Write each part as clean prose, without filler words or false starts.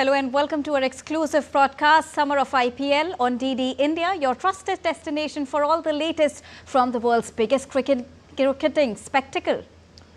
Hello and welcome to our exclusive broadcast, Summer of IPL on DD India, your trusted destination for all the latest from the world's biggest cricketing spectacle.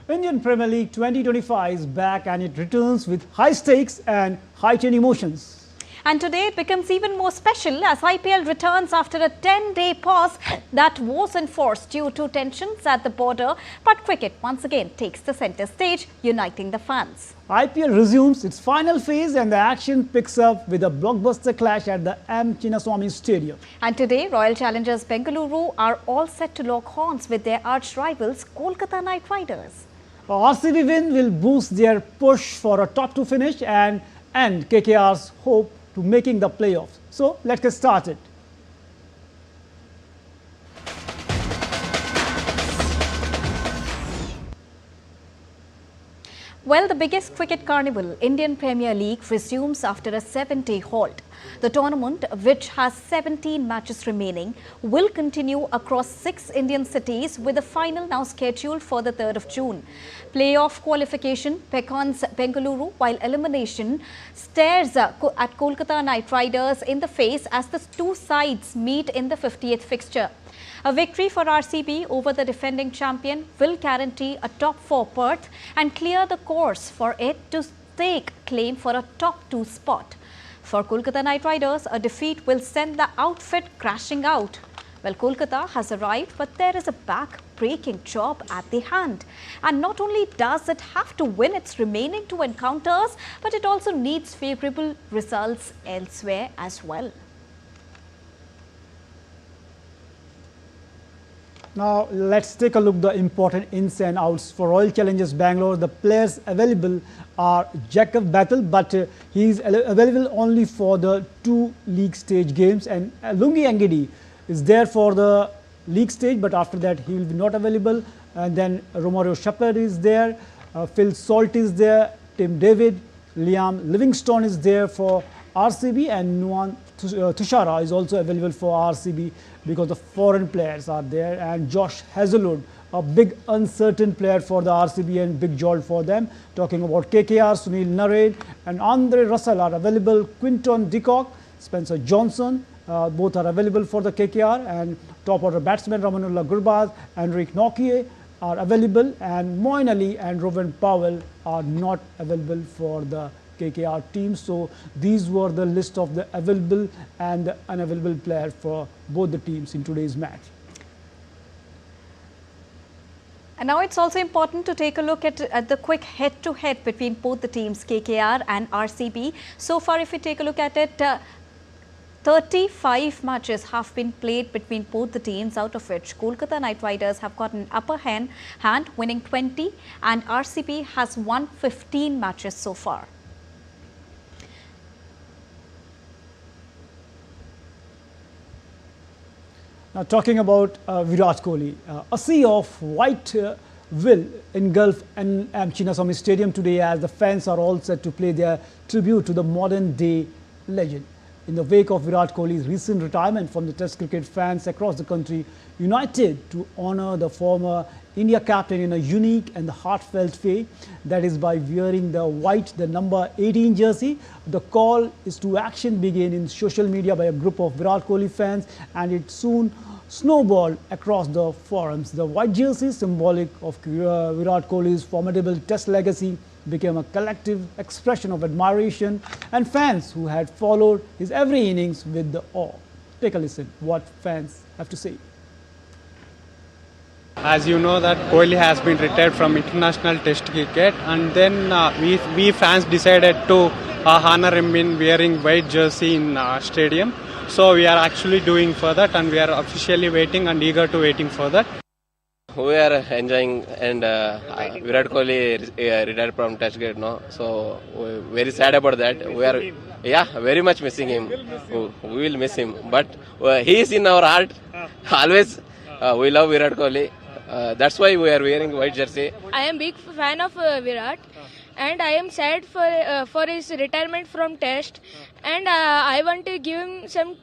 Indian Premier League 2025 is back and it returns with high stakes and heightened emotions. And today it becomes even more special as IPL returns after a 10-day pause that was enforced due to tensions at the border. But cricket once again takes the centre stage, uniting the fans. IPL resumes its final phase and the action picks up with a blockbuster clash at the M. Chinnaswamy Stadium. And today, Royal Challengers Bengaluru are all set to lock horns with their arch rivals, Kolkata Knight Riders. A RCB win will boost their push for a top 2 finish and end KKR's hope to making the playoffs. So let's get started. Well, the biggest cricket carnival, Indian Premier League, resumes after a 7-day halt. The tournament, which has 17 matches remaining, will continue across 6 Indian cities with the final now scheduled for the 3rd of June. Playoff qualification beckons Bengaluru while elimination stares at Kolkata Knight Riders in the face as the two sides meet in the 50th fixture. A victory for RCB over the defending champion will guarantee a top 4 berth and clear the course for it to stake claim for a top 2 spot. For Kolkata Knight Riders, a defeat will send the outfit crashing out. Well, Kolkata has arrived, but there is a back-breaking job at the hand. And not only does it have to win its remaining 2 encounters, but it also needs favourable results elsewhere as well. Now let's take a look at the important ins and outs for Royal Challengers Bangalore. The players available are Jacob Battle, but he is available only for the 2 league stage games, and Lungi Angidi is there for the league stage, but after that he will be not available. And then Romario Shepherd is there, Phil Salt is there, Tim David, Liam Livingstone is there for RCB, and Nuwan Tushara is also available for RCB because the foreign players are there, and Josh Hazlewood, a big uncertain player for the RCB and big jolt for them. Talking about KKR, Sunil Narine and Andre Russell are available. Quinton de Kock, Spencer Johnson, both are available for the KKR, and top order batsmen Ramanullah Gurbaz and Rick Nokia are available, and Moeen Ali and Rowan Powell are not available for the KKR team. So these were the list of the available and the unavailable players for both the teams in today's match. And now it's also important to take a look at the quick head-to-head between both the teams, KKR and RCB. So far, if we take a look at it, 35 matches have been played between both the teams, out of which Kolkata Knight Riders have got an upper hand, winning 20, and RCB has won 15 matches so far. Now talking about Virat Kohli, a sea of white will engulf M. Chinnaswamy Stadium today as the fans are all set to pay their tribute to the modern day legend. In the wake of Virat Kohli's recent retirement from the Test cricket, fans across the country united to honour the former India captain in a unique and heartfelt way, that is by wearing the number 18 jersey. The call is to action began in social media by a group of Virat Kohli fans, and it soon snowballed across the forums. The white jersey, symbolic of Virat Kohli's formidable Test legacy, became a collective expression of admiration and fans who had followed his every innings with the awe. Take a listen what fans have to say. As you know that Kohli has been retired from international test cricket, and then we fans decided to honor him in wearing white jersey in stadium. So we are actually doing for that, and we are officially waiting and eager to waiting for that. We are enjoying, and Virat Kohli retired from test cricket now, so we're very sad about that. We are, very much missing him. We will miss him, but he is in our heart. Always, we love Virat Kohli. That's why we are wearing white jersey. I am big fan of Virat, and I am sad for his retirement from Test, and I want to give him some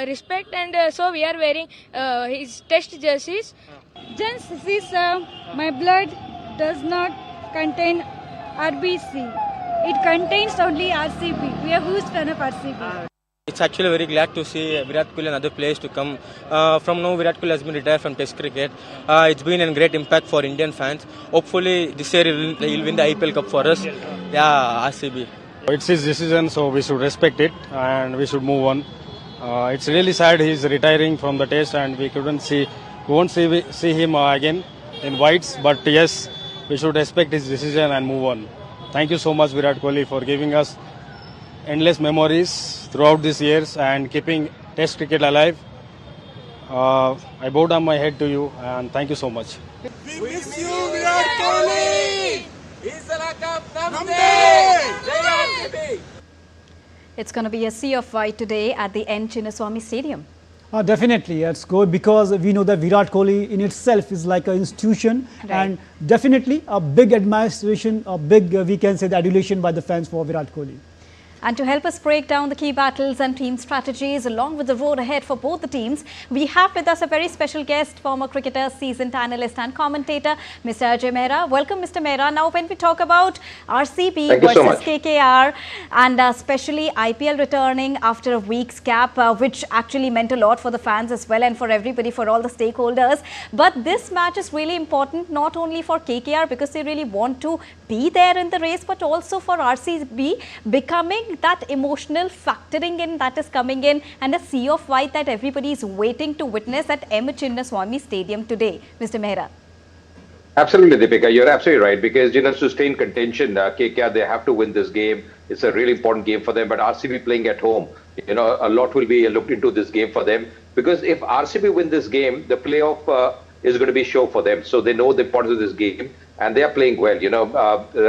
respect, and so we are wearing his Test jerseys. Just see, sir, my blood does not contain RBC. it contains only RCB. We are huge fan of RCB. It's actually very glad to see Virat Kohli and other players to come. From now, Virat Kohli has been retired from Test cricket. It's been a great impact for Indian fans. Hopefully, this year he'll win the IPL Cup for us. Yeah, RCB. It's his decision, so we should respect it and we should move on. It's really sad he's retiring from the Test, and we won't see him again in whites. But yes, we should respect his decision and move on. Thank you so much, Virat Kohli, for giving us endless memories throughout these years and keeping Test cricket alive. I bow down my head to you and thank you so much. We miss you, Virat Kohli! Namde! It's going to be a sea of white today at the N. Chinnaswamy Stadium. Definitely, it's good because we know that Virat Kohli in itself is like an institution, and definitely a big admiration, a big, we can say, the adulation by the fans for Virat Kohli. And to help us break down the key battles and team strategies along with the road ahead for both the teams, we have with us a very special guest, former cricketer, seasoned analyst and commentator, Mr. Ajay Mehra. Welcome, Mr. Mehra. Now, when we talk about RCB versus KKR and especially IPL returning after a week's gap, which actually meant a lot for the fans as well and for everybody, for all the stakeholders. But this match is really important not only for KKR because they really want to be there in the race, but also for RCB becoming that emotional factoring in that is coming in, and a sea of white that everybody is waiting to witness at M. Chinnaswamy Stadium today. Mr. Mehra. Absolutely, Deepika. You're absolutely right, because to stay in contention, KKR, they have to win this game. It's a really important game for them, but RCB playing at home, a lot will be looked into this game for them, because if RCB win this game, the playoff is going to be show for them. So they know the importance of this game and they are playing well,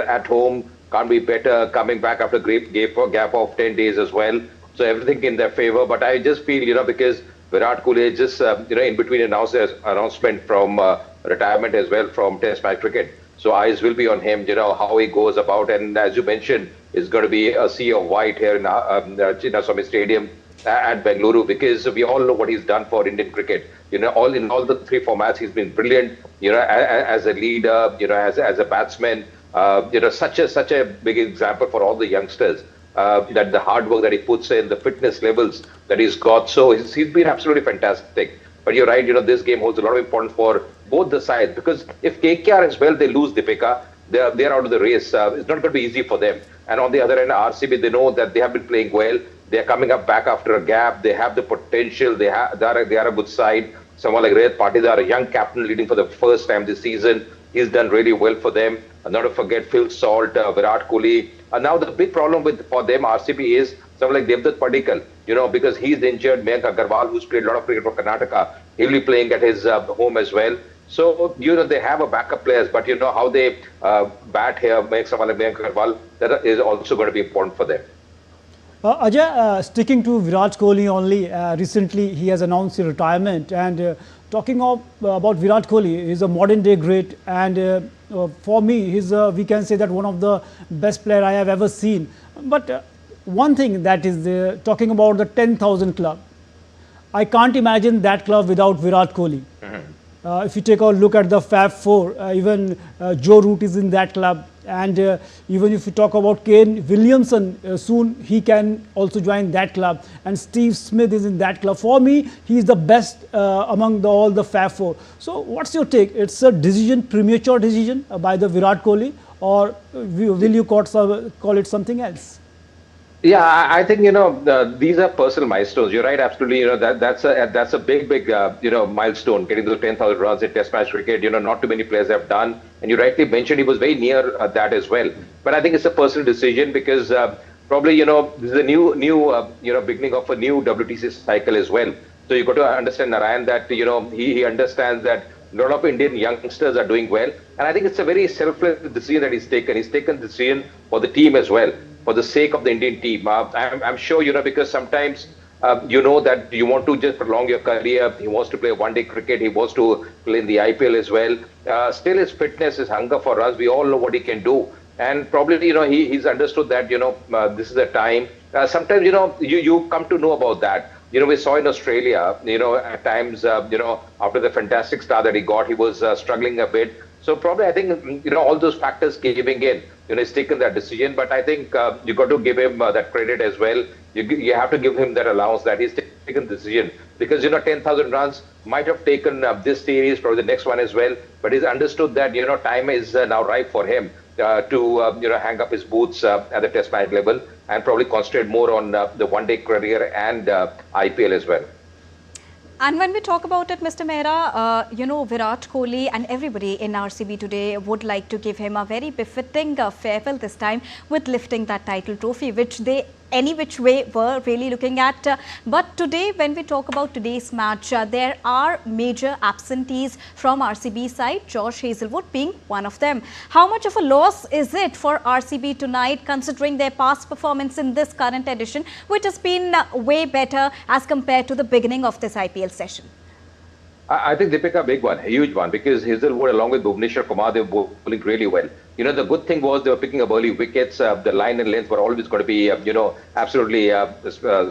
at home. Can't be better, coming back after a great gap of 10 days as well. So everything in their favor. But I just feel, because Virat Kohli just, in between announcement from retirement as well from Test match cricket. So eyes will be on him, how he goes about. And as you mentioned, it's going to be a sea of white here in Chinnaswamy Stadium at Bengaluru, because we all know what he's done for Indian cricket. In all the three formats, he's been brilliant, as a leader, as a batsman. Such a big example for all the youngsters, that the hard work that he puts in, the fitness levels that he's got. So he's been absolutely fantastic. But you're right, this game holds a lot of importance for both the sides, because if KKR as well, they lose, Deepika, they're out of the race. It's not going to be easy for them. And on the other end, RCB, they know that they have been playing well. They're coming up back after a gap. They have the potential. They are a good side. Someone like Patidar, a young captain leading for the first time this season. He's done really well for them. And not to forget Phil Salt, Virat Kohli. Now the big problem for them, RCB, is someone like Devdutt Padikkal, because he's injured. Mayank Agarwal, who's played a lot of cricket for Karnataka, he'll be playing at his home as well. So, they have a backup players, but how they bat here, make someone like Mayank Agarwal, that is also going to be important for them. Ajay, sticking to Virat Kohli only, recently he has announced his retirement, and talking about Virat Kohli, he's a modern day great, and for me, he's we can say that one of the best player I have ever seen. But one thing that is talking about the 10,000 club, I can't imagine that club without Virat Kohli. If you take a look at the Fab Four, even Joe Root is in that club, and even if you talk about Kane Williamson, soon he can also join that club, and Steve Smith is in that club. For me, he is the best among all the Fab Four. So what's your take? It's a premature decision by the Virat Kohli, or will you call it something else? Yeah, I think these are personal milestones. You're right, absolutely. That's a big milestone, getting those 10,000 runs in Test match cricket. Not too many players have done, and you rightly mentioned he was very near that as well. But I think it's a personal decision, because probably this is a new beginning of a new WTC cycle as well. So you got to understand, Narayan, that he understands that a lot of Indian youngsters are doing well, and I think it's a very selfless decision that he's taken. He's taken the decision for the team as well, for the sake of the Indian team. I'm sure, because sometimes, that you want to just prolong your career. He wants to play one-day cricket. He wants to play in the IPL as well. Still, his fitness, his hunger for us, we all know what he can do. And probably, he's understood that, this is the time. Sometimes, you come to know about that. We saw in Australia, at times, after the fantastic start that he got, he was struggling a bit. So probably I think, all those factors giving in, he's taken that decision. But I think you got to give him that credit as well. You have to give him that allowance that he's taken the decision. Because, 10,000 runs might have taken this series, probably the next one as well. But he's understood that, time is now ripe for him to, hang up his boots at the test match level and probably concentrate more on the one-day career and IPL as well. And when we talk about it, Mr. Mehra, Virat Kohli and everybody in RCB today would like to give him a very befitting farewell this time with lifting that title trophy, which they any which way were really looking at. But today, when we talk about today's match, there are major absentees from RCB side, Josh Hazlewood being one of them. How much of a loss is it for RCB tonight, considering their past performance in this current edition, which has been way better as compared to the beginning of this IPL session? I think they pick a big one, a huge one, because Hazlewood along with Bhuvneshwar Kumar, they were bowling really well. The good thing was they were picking up early wickets. The line and length were always going to be, absolutely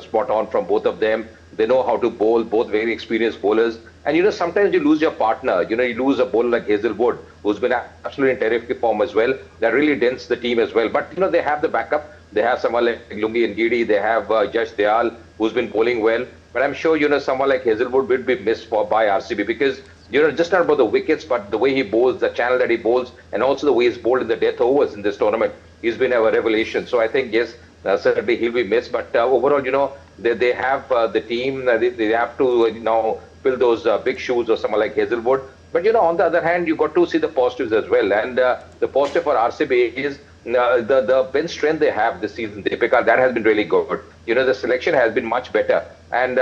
spot on from both of them. They know how to bowl, both very experienced bowlers. And, sometimes you lose your partner. You lose a bowler like Hazlewood, who's been absolutely in terrific form as well. That really dents the team as well. But, they have the backup. They have someone like Lungi and Gidi. They have Yash Dayal, who's been bowling well. But I'm sure, someone like Hazlewood will be missed by RCB because, just not about the wickets, but the way he bowls, the channel that he bowls, and also the way he's bowled in the death overs in this tournament. He's been a revelation. So I think, yes, certainly he'll be missed. But overall, they have the team. They have to now fill those big shoes of someone like Hazlewood. But, on the other hand, you got to see the positives as well. And the positive for RCB is the bench strength they have this season, Deepika, that has been really good. The selection has been much better. And,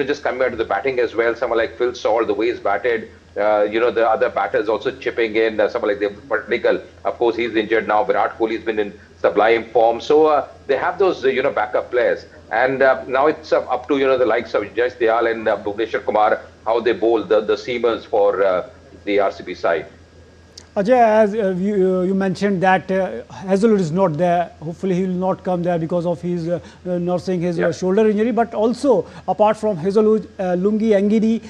just coming out to the batting as well, someone like Phil Salt, the way he's batted, the other batters also chipping in, someone like Dev Patikal, of course, he's injured now. Virat Kohli has been in sublime form. So they have those, backup players. And now it's up to, the likes of Yash Dayal and Bhuvneshwar Kumar, how they bowl the seamers for the RCB side. Ajay, as you mentioned that Hazlewood is not there. Hopefully, he will not come there because of his nursing his shoulder injury. But also, apart from Hazlewood, Lungi Angidi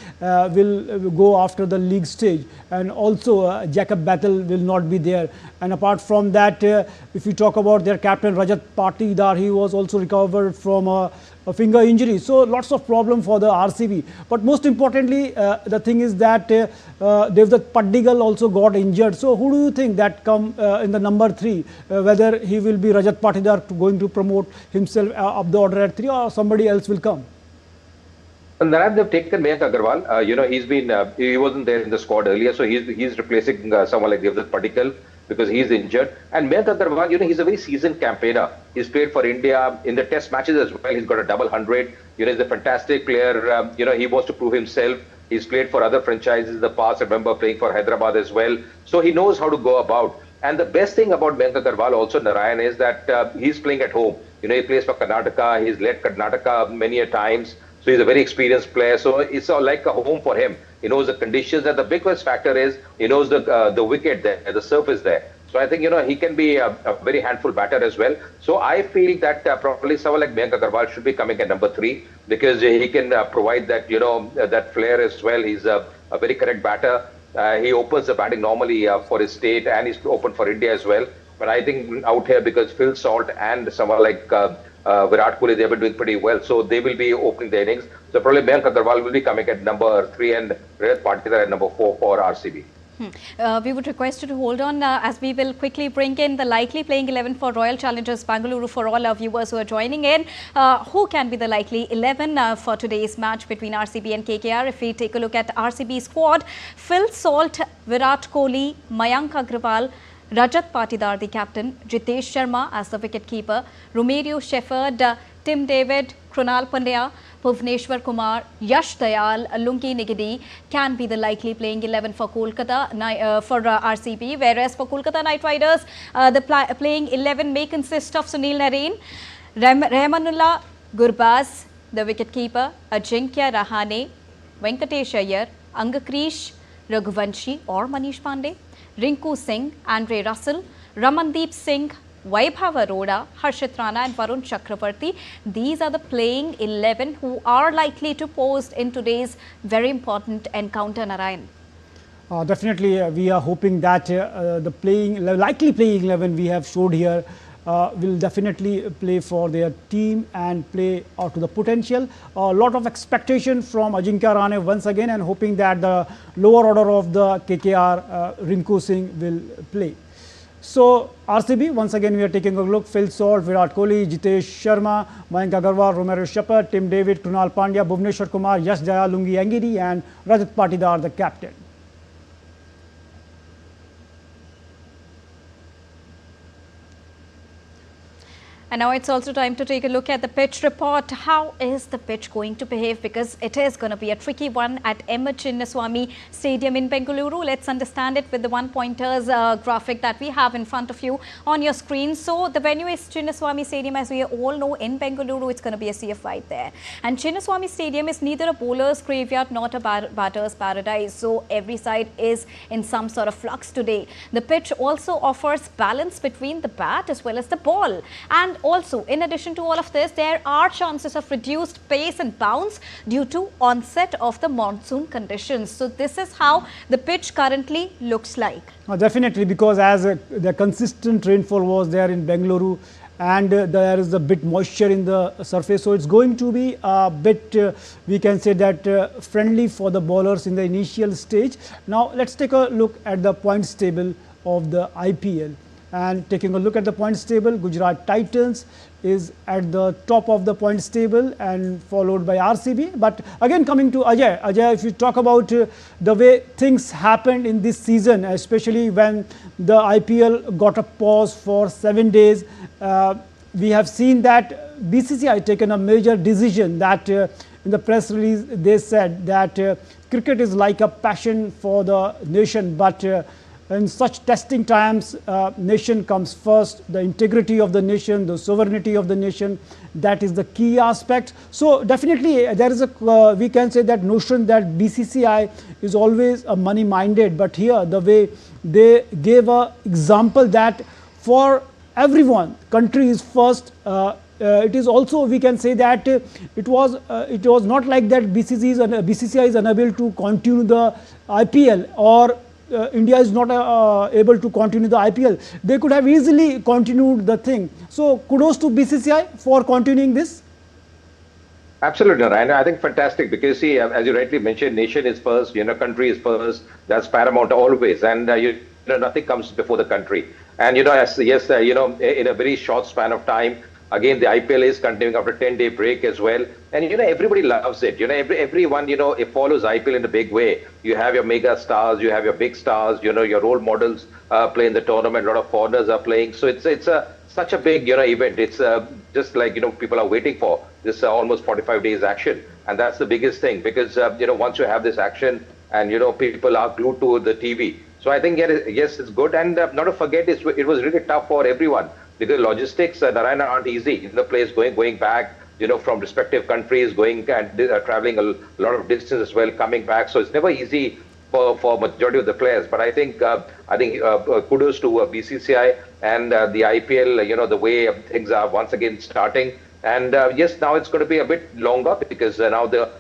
will go after the league stage. And also, Jacob Battle will not be there. And apart from that, if you talk about their captain, Rajat Patidar, he was also recovered from a finger injury. So lots of problem for the RCB. But most importantly, the thing is that Devdutt Padikkal also got injured. So who do you think that come in the number 3? Whether he will be Rajat Patidar going to promote himself up the order at 3 or somebody else will come? And then they've taken Mayank Agarwal. He's been he wasn't there in the squad earlier, so he's replacing someone like Devdutt Padikkal because he's injured. And Mayank Agarwal, he's a very seasoned campaigner. He's played for India in the test matches as well. He's got a double 100. He's a fantastic player. He wants to prove himself. He's played for other franchises in the past. I remember playing for Hyderabad as well. So he knows how to go about. And the best thing about Mayank Agarwal also, Narayan, is that he's playing at home. He plays for Karnataka. He's led Karnataka many a times. So he's a very experienced player. So it's like a home for him. He knows the conditions, and the biggest factor is he knows the wicket there, the surface there. So I think, he can be a very handful batter as well. So I feel that probably someone like Mayank Agarwal should be coming at number 3 because he can provide that, that flair as well. He's a very correct batter. He opens the batting normally for his state, and he's open for India as well. But I think out here, because Phil Salt and someone like Virat Kohli, they've been doing pretty well. So they will be opening the innings. So probably Mayank Agarwal will be coming at number 3 and Rajat Patidar at number 4 for RCB. We would request you to hold on as we will quickly bring in the likely playing 11 for Royal Challengers Bengaluru for all our viewers who are joining in. Who can be the likely 11 for today's match between RCB and KKR? If we take a look at RCB squad, Phil Salt, Virat Kohli, Mayank Agarwal, Rajat Patidar, the captain, Jitesh Sharma as the wicketkeeper, Romario Shepherd, Tim David, Krunal Pandya, Bhuvneshwar Kumar, Yash Dayal, Lungi Nigidi can be the likely playing 11 for Kolkata for RCB, whereas for Kolkata Knight Riders, the playing 11 may consist of Sunil Narine, Rahmanullah Gurbaz, the wicketkeeper, Ajinkya Rahane, Venkatesh Iyer, Angakrish, Raghuvanshi or Manish Pandey, Rinku Singh, Andre Russell, Ramandeep Singh, Vaibhav Arora, Harshit Rana and Varun Chakravarti. These are the playing 11 who are likely to post in today's very important encounter, Narayan. Definitely, we are hoping that the likely playing 11 we have showed here will definitely play for their team and play out to the potential. A lot of expectation from Ajinkya Rahane once again, and hoping that the lower order of the KKR Rinku Singh will play. So RCB, once again we are taking a look. Phil Salt, Virat Kohli, Jitesh Sharma, Mayank Agarwal, Romero Shepherd, Tim David, Krunal Pandya, Bhuvneshwar Kumar, Yash Jaya, Lungi Angiri and Rajat Patidar, the captain. And now it's also time to take a look at the pitch report. How is the pitch going to behave? Because it is going to be a tricky one at M. Chinnaswamy Stadium in Bengaluru. Let's understand it with the one-pointers graphic that we have in front of you on your screen. So the venue is Chinnaswamy Stadium, as we all know, in Bengaluru. It's going to be a sea of white there. And Chinnaswamy Stadium is neither a bowler's graveyard nor a batter's paradise. So every side is in some sort of flux today. The pitch also offers balance between the bat as well as the ball. And also, in addition to all of this, there are chances of reduced pace and bounce due to onset of the monsoon conditions. So this is how the pitch currently looks like. Definitely, because as the consistent rainfall was there in Bengaluru, and there is a bit moisture in the surface, so it's going to be a bit, we can say that friendly for the bowlers in the initial stage. Now let's take a look at the points table of the IPL. And taking a look at the points table, Gujarat Titans is at the top of the points table and followed by RCB. But again, coming to Ajay, if you talk about the way things happened in this season, especially when the IPL got a pause for 7 days, we have seen that BCCI taken a major decision that in the press release they said that cricket is like a passion for the nation, but in such testing times, nation comes first, the integrity of the nation, the sovereignty of the nation, that is the key aspect. So definitely there is a, we can say that notion that BCCI is always a money minded, but here the way they gave a example that for everyone, country is first. It is also, we can say that it was not like that BCCI is unable to continue the IPL, or India is not able to continue the IPL. They could have easily continued the thing. So kudos to BCCI for continuing this. Absolutely, Rahane. I think fantastic, because see, as you rightly mentioned, nation is first, country is first. That's paramount always, and nothing comes before the country. And in a very short span of time, again, the IPL is continuing after a 10-day break as well. And, everybody loves it. Everyone, it follows IPL in a big way. You have your mega stars, you have your big stars, your role models play in the tournament. A lot of foreigners are playing. So it's such a big, event. It's just like, people are waiting for this almost 45 days action. And that's the biggest thing, because, once you have this action and, people are glued to the TV. So I think, yes, it's good. And not to forget, it was really tough for everyone, because logistics, Narayana, aren't easy. The players going back, from respective countries, going and traveling a lot of distance as well, coming back. So it's never easy for majority of the players. But I think kudos to BCCI and the IPL. The way things are once again starting. And yes, now it's going to be a bit longer, because now the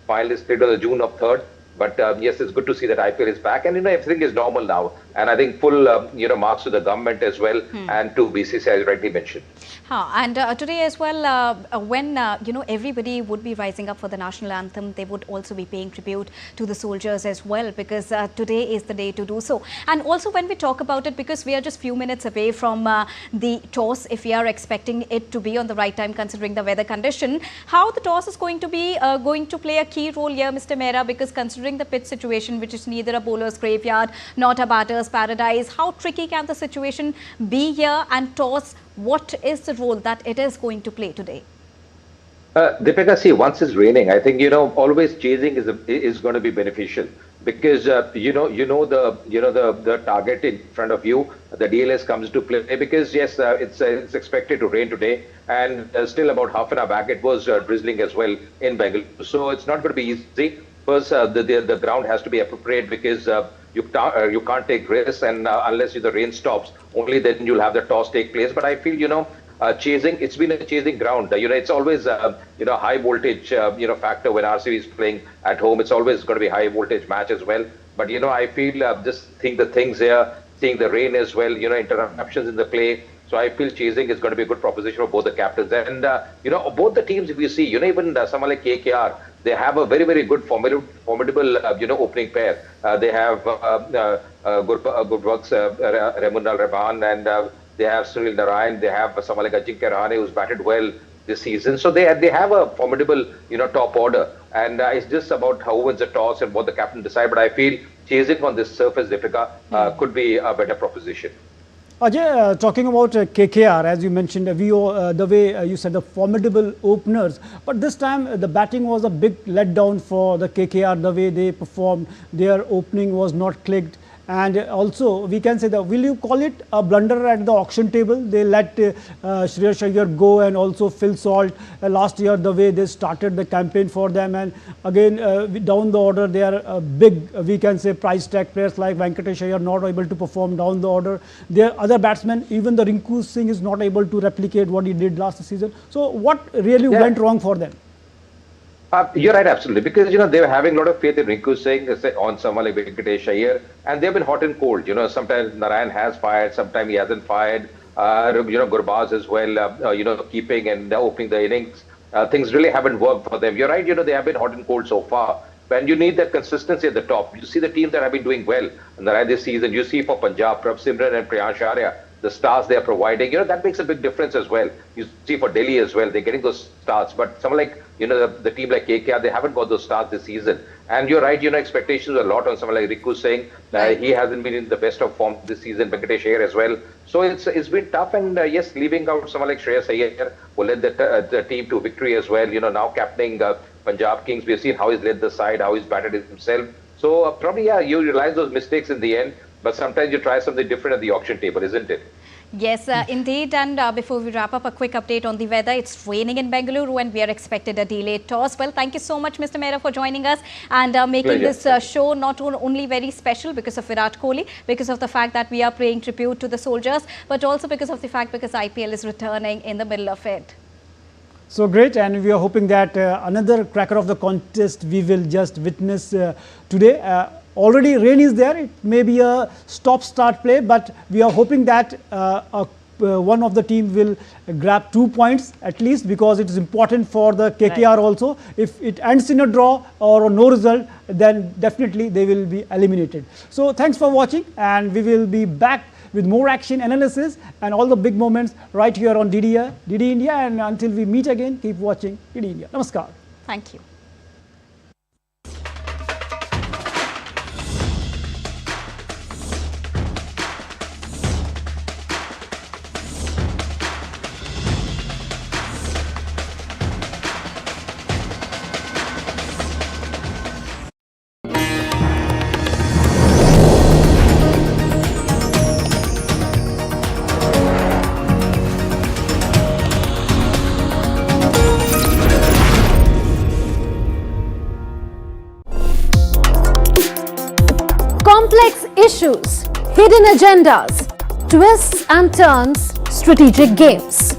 final is scheduled on June of 3rd. But yes, it's good to see that IPL is back, and everything is normal now. And I think full marks to the government as well, and to BCCI, as rightly mentioned. And today as well, when everybody would be rising up for the national anthem, they would also be paying tribute to the soldiers as well, because today is the day to do so. And also when we talk about it, because we are just few minutes away from the toss, if we are expecting it to be on the right time considering the weather condition, how the toss is going to be going to play a key role here, Mr. Mehra, because considering the pitch situation, which is neither a bowler's graveyard not a batter's paradise, how tricky can the situation be here? And toss, what is the role that it is going to play today? Deepika, see, once it's raining, I think always chasing is going to be beneficial, because the target in front of you, the DLS comes to play, because yes, it's expected to rain today, and still about half an hour back it was drizzling as well in Bengaluru. So it's not going to be easy. First, the ground has to be appropriate, because you can't take risks, and unless the rain stops, only then you'll have the toss take place. But I feel chasing, it's been a chasing ground. It's always high voltage factor when RCB is playing at home. It's always going to be high voltage match as well. But I feel just think the things here, seeing the rain as well, interruptions in the play. So I feel chasing is going to be a good proposition for both the captains. And, both the teams, if you see, even someone like KKR, they have a very, very good, formidable, opening pair. They have good works, Rahane, and they have Rahane. They have someone like Rahane, who's batted well this season. So they have a formidable, top order. And it's just about who wins the toss and what the captain decide. But I feel chasing on this surface, Deepika, could be a better proposition. Ajay, talking about KKR, as you mentioned, the way you said, the formidable openers. But this time, the batting was a big letdown for the KKR, the way they performed. Their opening was not clicked. And also, we can say that, will you call it a blunder at the auction table? They let Shreyas Iyer go, and also Phil Salt last year, the way they started the campaign for them. And again, down the order, they are big, we can say, price tag players like Venkatesh Iyer not able to perform down the order. Their other batsmen, even the Rinku Singh is not able to replicate what he did last season. So what really went wrong for them? You're right, absolutely. Because, they were having a lot of faith in Rinku Singh on someone like Venkatesh Iyer. And they've been hot and cold. Sometimes Narine has fired, sometimes he hasn't fired. Gurbaz as well, keeping and opening the innings. Things really haven't worked for them. You're right, they have been hot and cold so far. And you need that consistency at the top. You see the teams that have been doing well Narine this season. You see for Punjab, Prabh Simran and Priyansh Arya, the stars they are providing, that makes a big difference as well. You see for Delhi as well, they're getting those stars. But someone like, the team like KKR, they haven't got those stars this season. And you're right, expectations are a lot on someone like Rinku Singh. He hasn't been in the best of form this season, Venkatesh Iyer as well. So it's been tough. And yes, leaving out someone like Shreyas Iyer will lead the team to victory as well. Now captaining Punjab Kings, we've seen how he's led the side, how he's batted it himself. So probably, you realize those mistakes in the end. But sometimes you try something different at the auction table, isn't it? Yes, indeed. And before we wrap up, a quick update on the weather. It's raining in Bengaluru and we are expected a delayed toss. Well, thank you so much, Mr. Mehra, for joining us and making this show not only very special because of Virat Kohli, because of the fact that we are paying tribute to the soldiers, but also because of the fact because IPL is returning in the middle of it. So great, and we are hoping that another cracker of the contest we will just witness today. Already rain is there. It may be a stop-start play, but we are hoping that one of the team will grab 2 points at least, because it is important for the KKR also. If it ends in a draw or no result, then definitely they will be eliminated. So thanks for watching, and we will be back with more action analysis and all the big moments right here on DD India. And until we meet again, keep watching DD India. Namaskar. Thank you. Complex issues, hidden agendas, twists and turns, strategic games.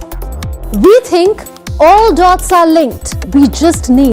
We think all dots are linked. We just need